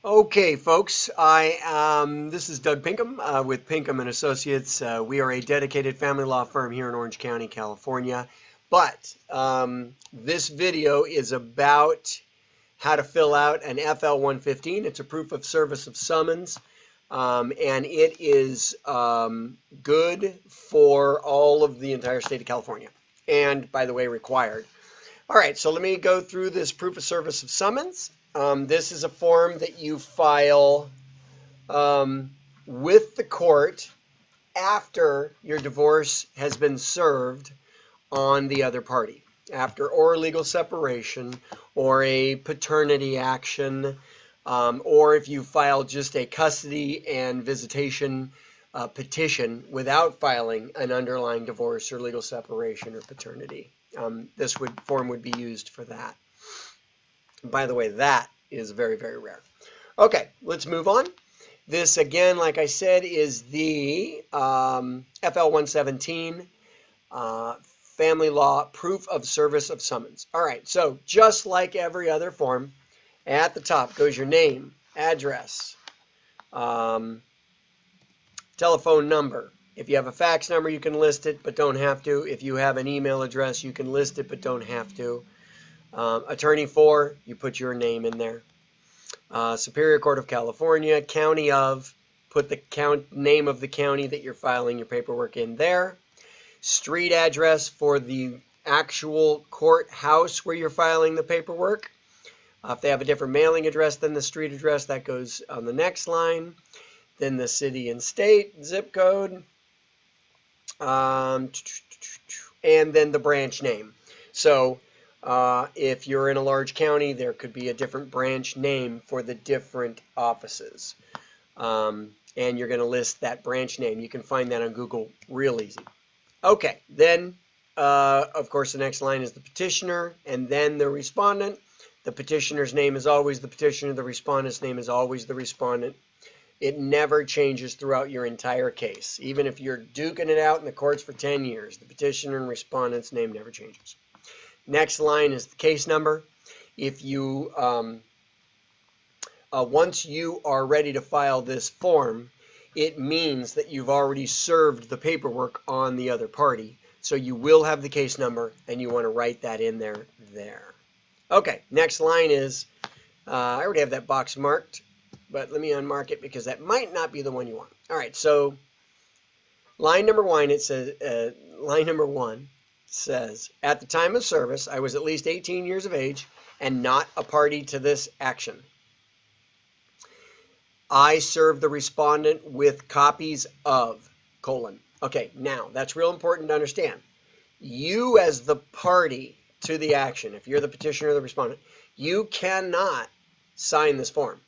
Okay, folks, this is Doug Pinkham with Pinkham and Associates. We are a dedicated family law firm here in Orange County, California. But this video is about how to fill out an FL-115. It's a proof of service of summons, and it is good for all of the entire state of California, and by the way, required. All right, so let me go through this proof of service of summons. This is a form that you file with the court after your divorce has been served on the other party, after or legal separation or a paternity action, or if you file just a custody and visitation petition without filing an underlying divorce or legal separation or paternity. This form would be used for that. By the way, that is very, very rare. Okay, let's move on. This, again, like I said, is the FL-117 Family Law Proof of Service of Summons. All right, so just like every other form, at the top goes your name, address, telephone number. If you have a fax number, you can list it, but don't have to. If you have an email address, you can list it, but don't have to. Attorney for, you put your name in there. Superior Court of California, county of, put the name of the county that you're filing your paperwork in there. Street address for the actual courthouse where you're filing the paperwork. If they have a different mailing address than the street address, that goes on the next line. Then the city and state, zip code, and then the branch name. So if you're in a large county, there could be a different branch name for the different offices. And you're going to list that branch name. You can find that on Google real easy. Okay, then, of course, the next line is the petitioner and then the respondent. The petitioner's name is always the petitioner. The respondent's name is always the respondent. It never changes throughout your entire case. Even if you're duking it out in the courts for 10 years, the petitioner and respondent's name never changes. Next line is the case number. If you, once you are ready to file this form, it means that you've already served the paperwork on the other party. So you will have the case number, and you want to write that in there. Okay, next line is, I already have that box marked, but let me unmark it because that might not be the one you want. All right, so line number one, it says, says, at the time of service, I was at least 18 years of age and not a party to this action. I served the respondent with copies of, colon. Okay, now, that's real important to understand. You as the party to the action, if you're the petitioner or the respondent, you cannot sign this form.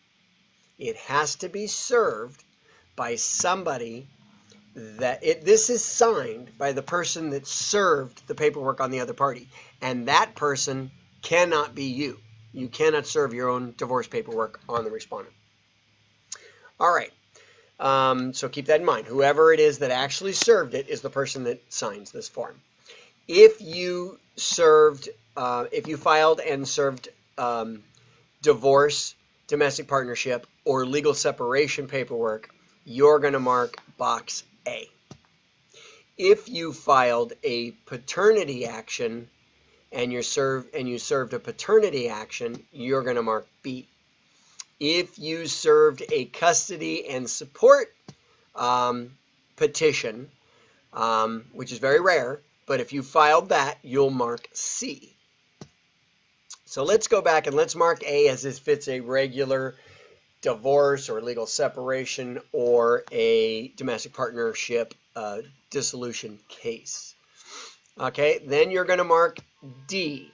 It has to be served by somebody this is signed by the person that served the paperwork on the other party, and that person cannot be you. You cannot serve your own divorce paperwork on the respondent. All right, so keep that in mind. Whoever it is that actually served it is the person that signs this form. If you served, if you filed and served divorce, domestic partnership, or legal separation paperwork, you're going to mark box A. If you filed a paternity action and you served a paternity action, you're going to mark B. If you served a custody and support petition, which is very rare, but if you filed that, you'll mark C. So let's go back and let's mark A as if it's a regular divorce or legal separation or a domestic partnership dissolution case. Okay, then you're going to mark D.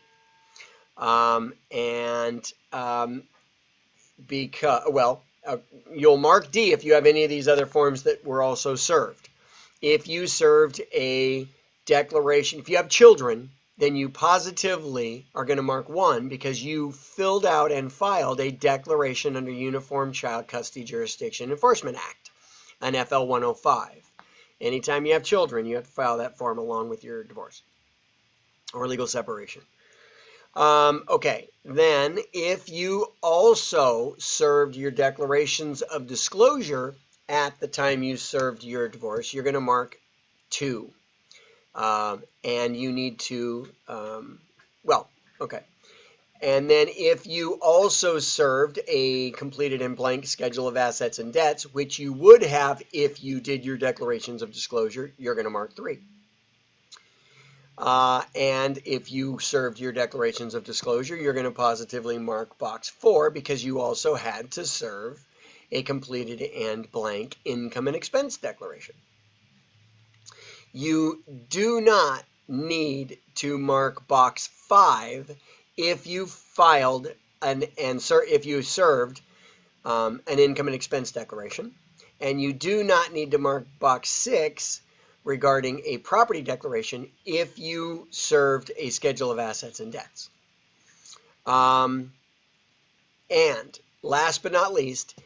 You'll mark D if you have any of these other forms that were also served. If you served a declaration, if you have children, then you positively are going to mark 1 because you filled out and filed a declaration under Uniform Child Custody Jurisdiction Enforcement Act, an FL-105. Anytime you have children, you have to file that form along with your divorce or legal separation. Okay, then if you also served your declarations of disclosure at the time you served your divorce, you're going to mark 2. And you need to, well, okay. And then if you also served a completed and blank schedule of assets and debts, which you would have if you did your declarations of disclosure, you're going to mark 3. And if you served your declarations of disclosure, you're going to positively mark box 4 because you also had to serve a completed and blank income and expense declaration. You do not need to mark box 5 if you filed if you served an income and expense declaration, and you do not need to mark box 6 regarding a property declaration if you served a schedule of assets and debts. And last but not least,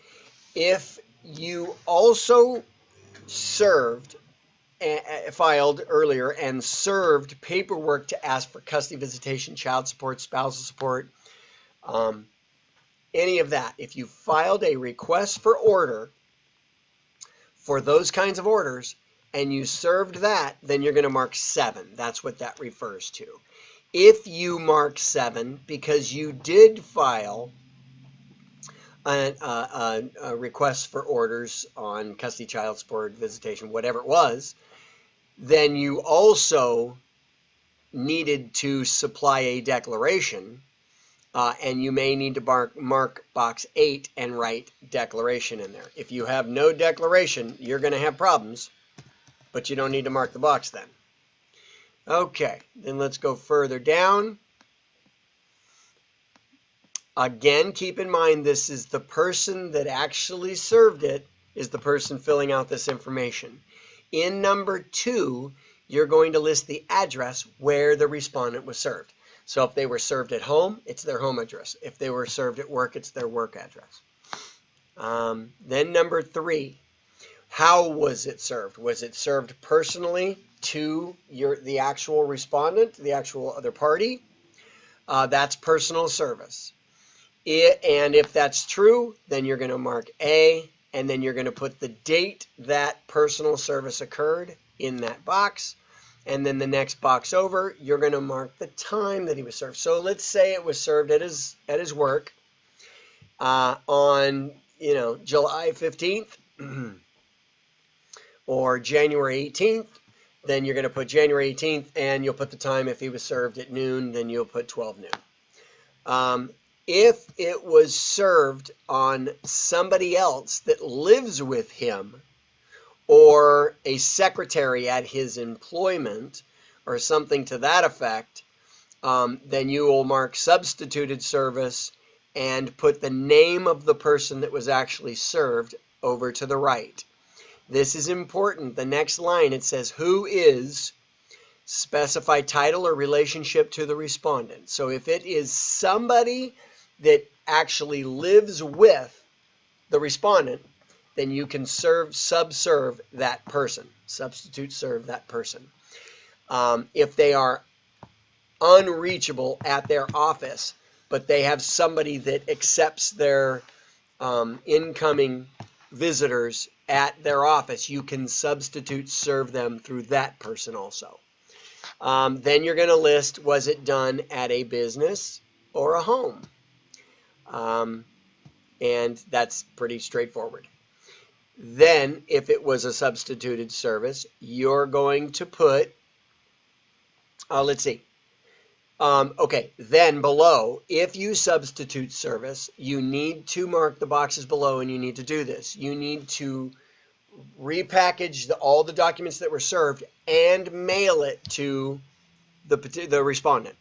if you also filed earlier and served paperwork to ask for custody visitation, child support, spousal support, any of that, if you filed a request for order for those kinds of orders, and you served that, then you're going to mark 7. That's what that refers to. If you mark 7 because you did file a request for orders on custody, child support, visitation, whatever it was, then you also needed to supply a declaration, and you may need to mark box 8 and write declaration in there. If you have no declaration, you're going to have problems. But you don't need to mark the box then. Okay, then let's go further down. Again, keep in mind this is the person that actually served it is the person filling out this information. In number 2, you're going to list the address where the respondent was served. So if they were served at home, it's their home address. If they were served at work, it's their work address. Then number 3. How was it served? Was it served personally to the actual respondent, the actual other party? That's personal service. And if that's true, then you're going to mark A, and then you're going to put the date that personal service occurred in that box. And then the next box over, you're going to mark the time that he was served. So let's say it was served at his work on July 15th. Or January 18th, then you're going to put January 18th, and you'll put the time. If he was served at noon, then you'll put 12 noon. If it was served on somebody else that lives with him, or a secretary at his employment, or something to that effect, then you will mark substituted service and put the name of the person that was actually served over to the right. This is important. The next line, it says, who is, specify title or relationship to the respondent. So if it is somebody that actually lives with the respondent, then you can subserve that person, substitute serve that person. If they are unreachable at their office, but they have somebody that accepts their incoming visitors at their office, you can substitute serve them through that person also. Then you're going to list, was it done at a business or a home? And that's pretty straightforward. Then, if it was a substituted service, you're going to put, let's see. Okay, then below, if you substitute service, you need to mark the boxes below, and you need to do this. You need to repackage all the documents that were served and mail it to the respondent.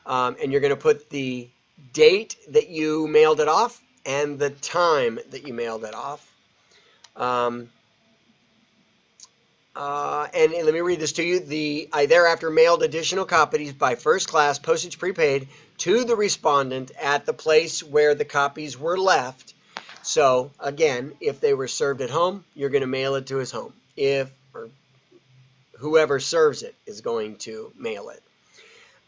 And you're going to put the date that you mailed it off and the time that you mailed it off. And let me read this to you. I thereafter mailed additional copies by first class, postage prepaid, to the respondent at the place where the copies were left. So, again, if they were served at home, you're going to mail it to his home. Or whoever serves it is going to mail it.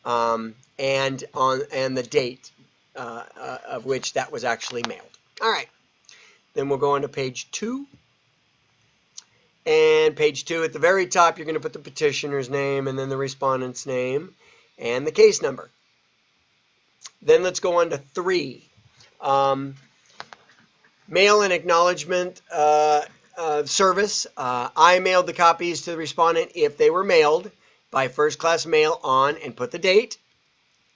and the date of which that was actually mailed. All right. Then we'll go on to page 2. And page 2, at the very top, you're going to put the petitioner's name and then the respondent's name and the case number. Then let's go on to 3. Mail and acknowledgement service. I mailed the copies to the respondent if they were mailed by first-class mail on, and put the date,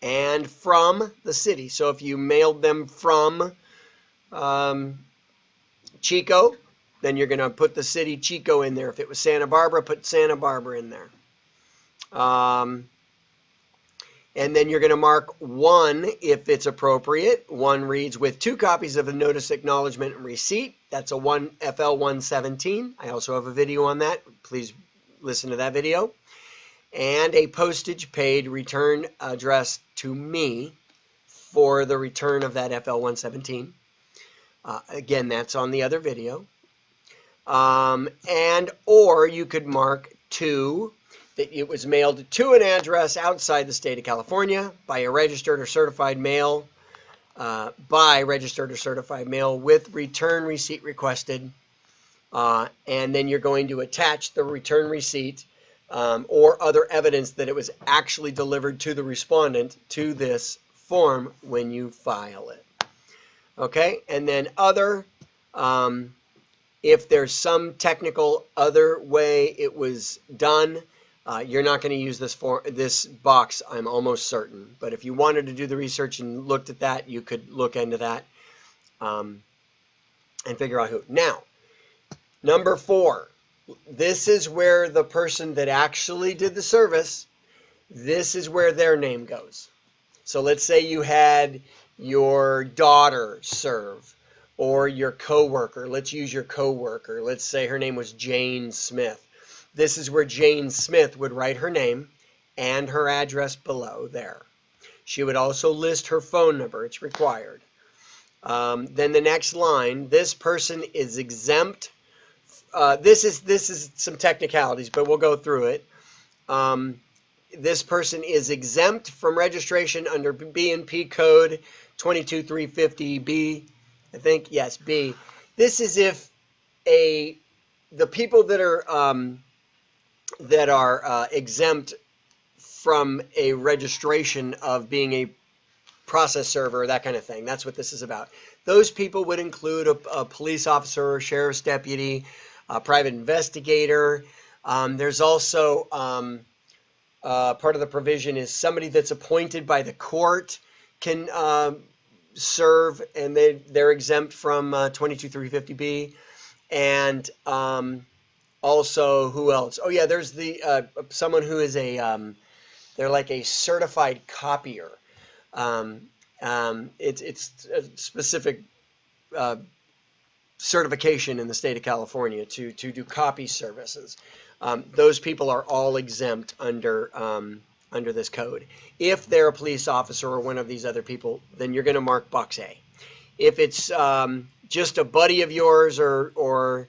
and from the city. So if you mailed them from Chico, then you're going to put the city Chico in there. If it was Santa Barbara, put Santa Barbara in there. And then you're going to mark 1 if it's appropriate. 1 reads, with 2 copies of the notice, acknowledgement, and receipt. That's a FL 117. I also have a video on that. Please listen to that video. And a postage paid return address to me for the return of that FL 117. Again, that's on the other video. Or you could mark 2 that it was mailed to an address outside the state of California by a registered or certified mail, with return receipt requested. And then you're going to attach the return receipt or other evidence that it was actually delivered to the respondent to this form when you file it. Okay, and then other, if there's some technical other way it was done, you're not going to use this box, I'm almost certain. But if you wanted to do the research and looked at that, you could look into that and figure out who. Now, number 4. This is where the person that actually did the service, this is where their name goes. So let's say you had your daughter serve, or your coworker. Let's use your coworker. Let's say her name was Jane Smith. This is where Jane Smith would write her name and her address below there. She would also list her phone number. It's required. Then the next line, this person is exempt. This is some technicalities, but we'll go through it. This person is exempt from registration under B&P code 22350B. I think, yes, B. This is if the people that are exempt from a registration of being a process server, that kind of thing. That's what this is about. Those people would include a police officer, a sheriff's deputy, a private investigator. There's also part of the provision is somebody that's appointed by the court can serve, and they're exempt from 22350B. And also, who else? Oh yeah, there's the someone who is they're like a certified copier. It's a specific certification in the state of California to do copy services. Those people are all exempt under this code. If they're a police officer or one of these other people, then you're going to mark box A. If it's just a buddy of yours or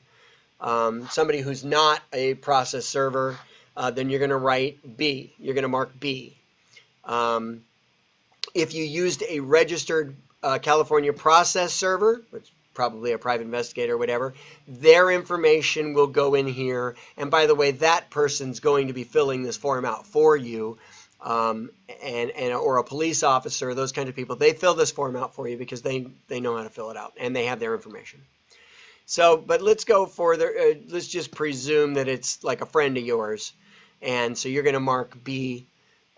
somebody who's not a process server, then you're going to write B. You're going to mark B. If you used a registered California process server, which is probably a private investigator or whatever, their information will go in here. And by the way, that person's going to be filling this form out for you. Or a police officer, those kind of people, they fill this form out for you because they know how to fill it out and they have their information. So, but let's go further. Let's just presume that it's like a friend of yours. And so you're going to mark B.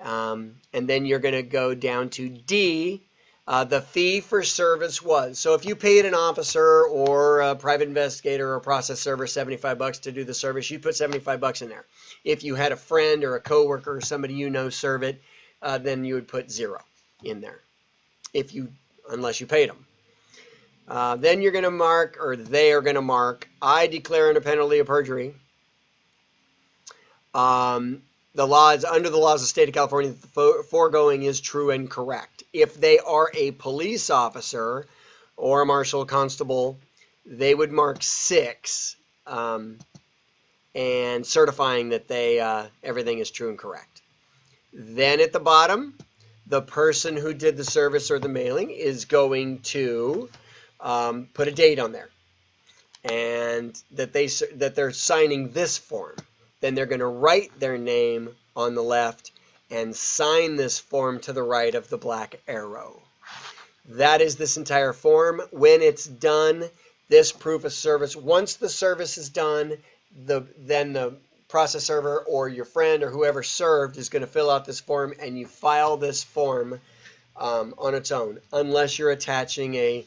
And then you're going to go down to D. The fee for service was. So if you paid an officer or a private investigator or a process server $75 to do the service, you put $75 in there. If you had a friend or a coworker or somebody you know serve it, then you would put 0 in there. Unless you paid them. Then you're going to mark, or they are going to mark, I declare under penalty of perjury. Under the laws of the state of California, the foregoing is true and correct. If they are a police officer or a marshal constable, they would mark 6 and certifying that everything is true and correct. Then at the bottom, the person who did the service or the mailing is going to put a date on there, and that they're signing this form. Then they're going to write their name on the left and sign this form to the right of the black arrow. That is this entire form. When it's done, this proof of service, once the service is done, then the process server or your friend or whoever served is going to fill out this form, and you file this form on its own, unless you're attaching a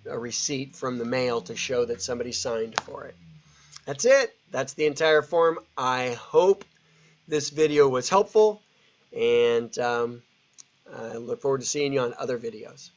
receipt from the mail to show that somebody signed for it. That's it. That's the entire form. I hope this video was helpful, and I look forward to seeing you on other videos.